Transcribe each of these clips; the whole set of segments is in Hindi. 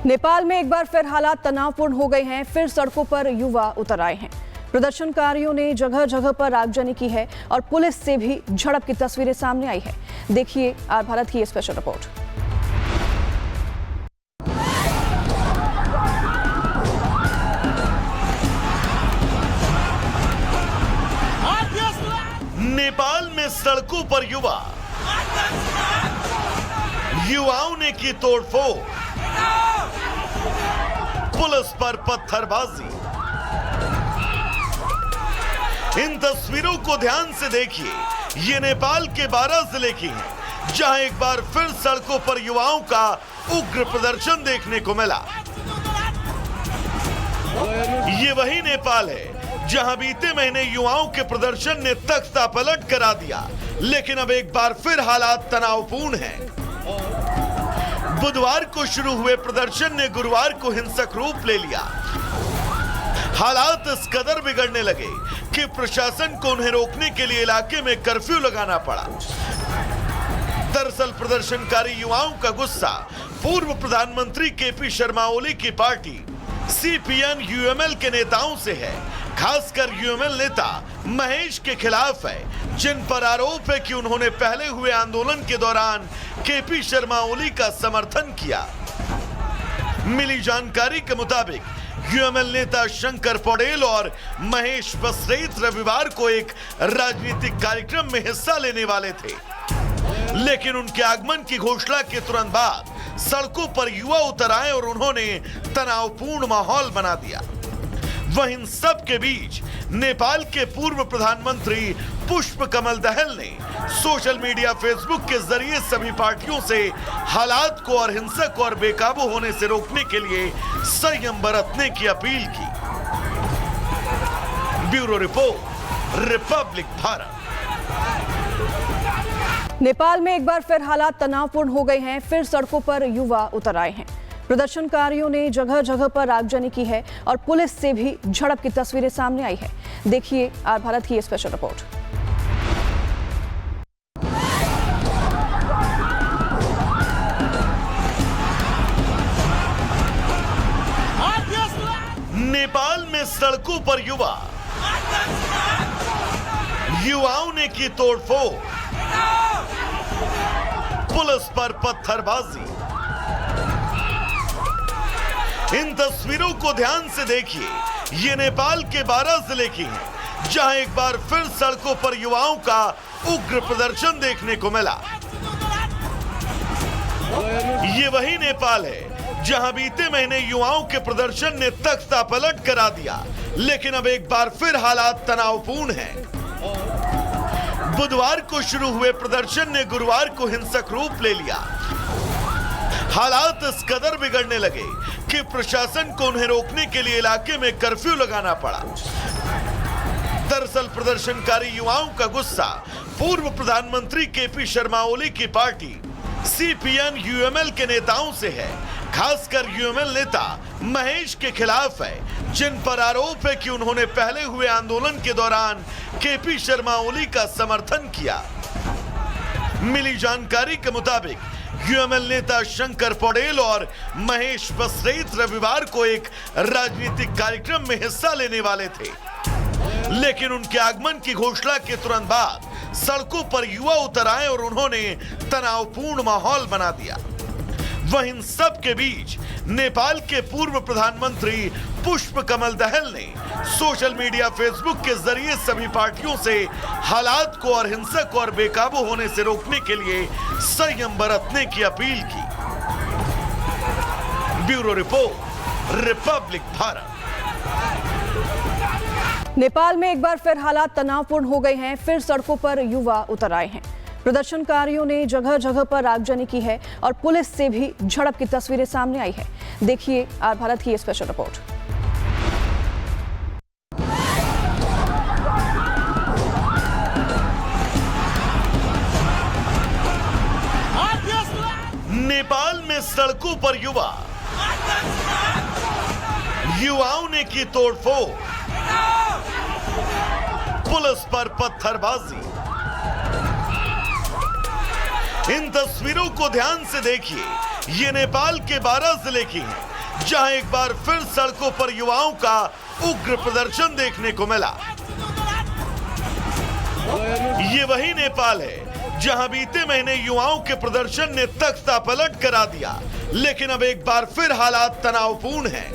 नेपाल में एक बार फिर हालात तनावपूर्ण हो गए हैं। फिर सड़कों पर युवा उतर आए हैं। प्रदर्शनकारियों ने जगह जगह पर आगजनी की है और पुलिस से भी झड़प की तस्वीरें सामने आई है। देखिए आर भारत की ये स्पेशल रिपोर्ट। नेपाल में सड़कों पर युवाओं ने की तोड़फोड़, पुलिस पर पत्थरबाजी। इन तस्वीरों को ध्यान से देखिए, ये नेपाल के 12 जिले की हैं, जहां एक बार फिर सड़कों पर युवाओं का उग्र प्रदर्शन देखने को मिला। ये वही नेपाल है जहां बीते महीने युवाओं के प्रदर्शन ने तख्ता पलट करा दिया, लेकिन अब एक बार फिर हालात तनावपूर्ण हैं। बुधवार को शुरू हुए प्रदर्शन ने गुरुवार को हिंसक रूप ले लिया। हालात इस कदर बिगड़ने लगे कि प्रशासन को उन्हें रोकने के लिए इलाके में कर्फ्यू लगाना पड़ा। दरअसल प्रदर्शनकारी युवाओं का गुस्सा पूर्व प्रधानमंत्री केपी शर्मा ओली की पार्टी CPN UML के नेताओं से है, खासकर UML नेता महेश के खिलाफ है, जिन पर आरोप है कि उन्होंने पहले हुए आंदोलन के दौरान केपी शर्मा ओली का समर्थन किया। मिली जानकारी के मुताबिक UML नेता शंकर पौडेल और महेश बसरेत रविवार को एक राजनीतिक कार्यक्रम में हिस्सा लेने वाले थे, लेकिन उनके आगमन की घोषणा के तुरंत बाद सड़कों पर युवा उतर आए और उन्होंने तनावपूर्ण माहौल बना दिया। वहीं इन सब के बीच नेपाल के पूर्व प्रधानमंत्री पुष्प कमल दहल ने सोशल मीडिया फेसबुक के जरिए सभी पार्टियों से हालात को और हिंसक और बेकाबू होने से रोकने के लिए संयम बरतने की अपील की। Bureau report, Republic Bharat. Nepal में एक बार फिर हालात तनावपूर्ण हो गए हैं। फिर सड़कों पर युवा उतर आए हैं। प्रदर्शनकारियों ने जगह जगह पर आगजनी की है और पुलिस से भी झड़प की तस्वीरें सामने आई है। देखिए आर भारत की ये स्पेशल रिपोर्ट। नेपाल में सड़कों पर युवाओं ने की तोड़फोड़, पुलिस पर पत्थरबाजी। इन तस्वीरों को ध्यान से देखिए, ये नेपाल के 12 जिले की हैं, जहां एक बार फिर सड़कों पर युवाओं का उग्र प्रदर्शन देखने को मिला। ये वही नेपाल है जहां बीते महीने युवाओं के प्रदर्शन ने तख्ता पलट करा दिया, लेकिन अब एक बार फिर हालात तनावपूर्ण हैं। बुधवार को शुरू हुए प्रदर्शन ने गुरुवार को हिंसक रूप ले लिया। हालात इस कदर बिगड़ने लगे कि प्रशासन को उन्हें रोकने के लिए इलाके में कर्फ्यू लगाना पड़ा। दरअसल प्रदर्शनकारी युवाओं का गुस्सा पूर्व प्रधानमंत्री केपी शर्मा ओली की पार्टी CPN UML के नेताओं से है, खासकर UML नेता महेश के खिलाफ है, जिन पर आरोप है कि उन्होंने पहले हुए आंदोलन के दौरान केपी शर्मा ओली का समर्थन किया। मिली जानकारी के मुताबिक UML नेता शंकर पौडेल और महेश बसरेत रविवार को एक राजनीतिक कार्यक्रम में हिस्सा लेने वाले थे, लेकिन उनके आगमन की घोषणा के तुरंत बाद सड़कों पर युवा उतर आए और उन्होंने तनावपूर्ण माहौल बना दिया। वहीं इन सब के बीच नेपाल के पूर्व प्रधानमंत्री पुष्प कमल दहल ने सोशल मीडिया फेसबुक के जरिए सभी पार्टियों से हालात को और हिंसक और बेकाबू होने से रोकने के लिए संयम बरतने की अपील की। Bureau report, Republic Bharat. Nepal में एक बार फिर हालात तनावपूर्ण हो गए हैं। फिर सड़कों पर युवा उतर आए हैं। प्रदर्शनकारियों ने जगह जगह पर आगजनी की है और पुलिस से भी झड़प की तस्वीरें सामने आई है। देखिए आर भारत की ये स्पेशल रिपोर्ट। नेपाल में सड़कों पर युवाओं ने की तोड़फोड़, पुलिस पर पत्थरबाजी। इन तस्वीरों को ध्यान से देखिए, ये नेपाल के 12 जिले की है, जहां एक बार फिर सड़कों पर युवाओं का उग्र प्रदर्शन देखने को मिला। ये वही नेपाल है जहां बीते महीने युवाओं के प्रदर्शन ने तख्ता पलट करा दिया, लेकिन अब एक बार फिर हालात तनावपूर्ण हैं।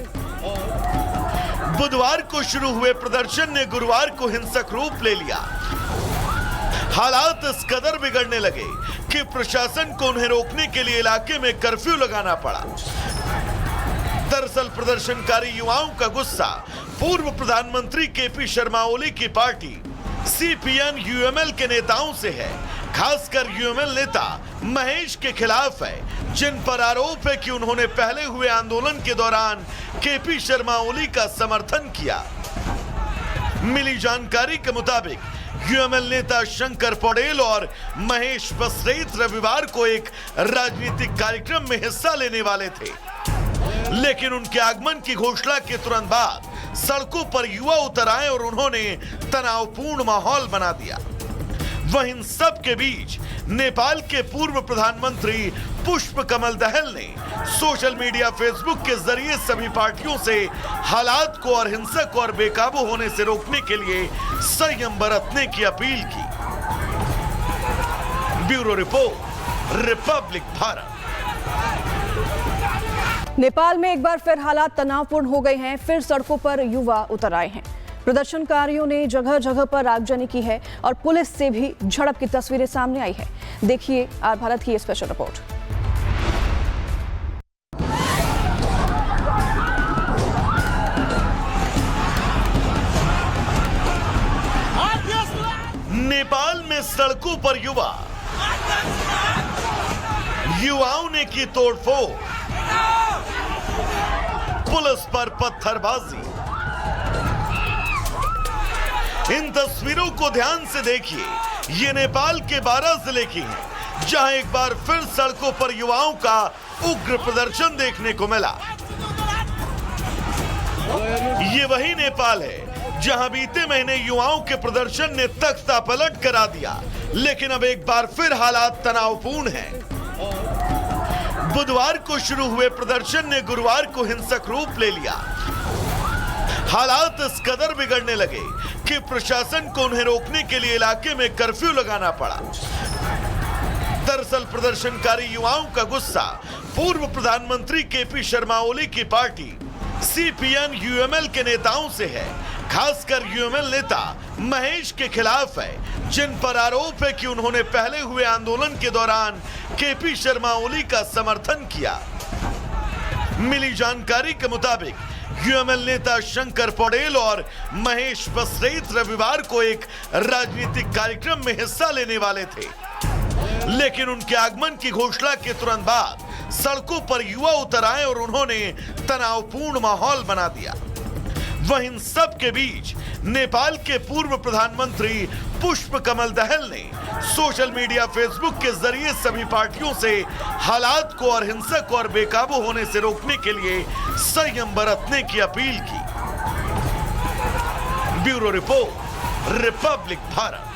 बुधवार को शुरू हुए प्रदर्शन ने गुरुवार को हिंसक रूप ले लिया। हालात इस कदर बिगड़ने लगे कि प्रशासन को उन्हें रोकने के लिए इलाके में कर्फ्यू लगाना पड़ा। दरअसल प्रदर्शनकारी युवाओं का गुस्सा पूर्व प्रधानमंत्री केपी शर्मा ओली की पार्टी CPN UML के नेताओं से है, खासकर UML नेता महेश के खिलाफ है, जिन पर आरोप है कि उन्होंने पहले हुए आंदोलन के दौरान केपी शर्मा ओली का समर्थन किया। मिली जानकारी के मुताबिक UML नेता शंकर पौडेल और महेश बसरेत रविवार को एक राजनीतिक कार्यक्रम में हिस्सा लेने वाले थे, लेकिन उनके आगमन की घोषणा के तुरंत बाद सड़कों पर युवा उतर आए और उन्होंने तनावपूर्ण माहौल बना दिया। वहीं इन सब के बीच नेपाल के पूर्व प्रधानमंत्री पुष्प कमल दहल ने सोशल मीडिया फेसबुक के जरिए सभी पार्टियों से हालात को और हिंसक और बेकाबू होने से रोकने के लिए संयम बरतने की अपील की। Bureau report, Republic Bharat. Nepal में एक बार फिर हालात तनावपूर्ण हो गए हैं, फिर सड़कों पर युवा उतर आए हैं। प्रदर्शनकारियों ने जगह जगह पर आगजनी की है और पुलिस से भी झड़प की तस्वीरें सामने आई है। देखिए आर भारत की ये स्पेशल रिपोर्ट। नेपाल में सड़कों पर युवाओं ने की तोड़फोड़, पुलिस पर पत्थरबाजी। इन तस्वीरों को ध्यान से देखिए, ये नेपाल के 12 जिले की हैं, जहां एक बार फिर सड़कों पर युवाओं का उग्र प्रदर्शन देखने को मिला। ये वही नेपाल है जहां बीते महीने युवाओं के प्रदर्शन ने तख्ता पलट करा दिया, लेकिन अब एक बार फिर हालात तनावपूर्ण हैं। बुधवार को शुरू हुए प्रदर्शन ने गुरुवार को हिंसक रूप ले लिया। हालात इस कदर बिगड़ने लगे कि प्रशासन को उन्हें रोकने के लिए इलाके में कर्फ्यू लगाना पड़ा। दरअसल प्रदर्शनकारी युवाओं का गुस्सा पूर्व प्रधानमंत्री केपी शर्मा ओली की पार्टी CPN UML के नेताओं से है, खासकर UML नेता महेश के खिलाफ है, जिन पर आरोप है कि उन्होंने पहले हुए आंदोलन के दौरान केपी शर्मा ओली का समर्थन किया। मिली जानकारी के मुताबिक UML नेता शंकर पौडेल और महेश बसरेत रविवार को एक राजनीतिक कार्यक्रम में हिस्सा लेने वाले थे, लेकिन उनके आगमन की घोषणा के तुरंत बाद सड़कों पर युवा उतर आए और उन्होंने तनावपूर्ण माहौल बना दिया। वहीं इन सब के बीच नेपाल के पूर्व प्रधानमंत्री पुष्प कमल दहल ने सोशल मीडिया फेसबुक के जरिए सभी पार्टियों से हालात को और हिंसक और बेकाबू होने से रोकने के लिए संयम बरतने की अपील की। Bureau report, Republic Bharat.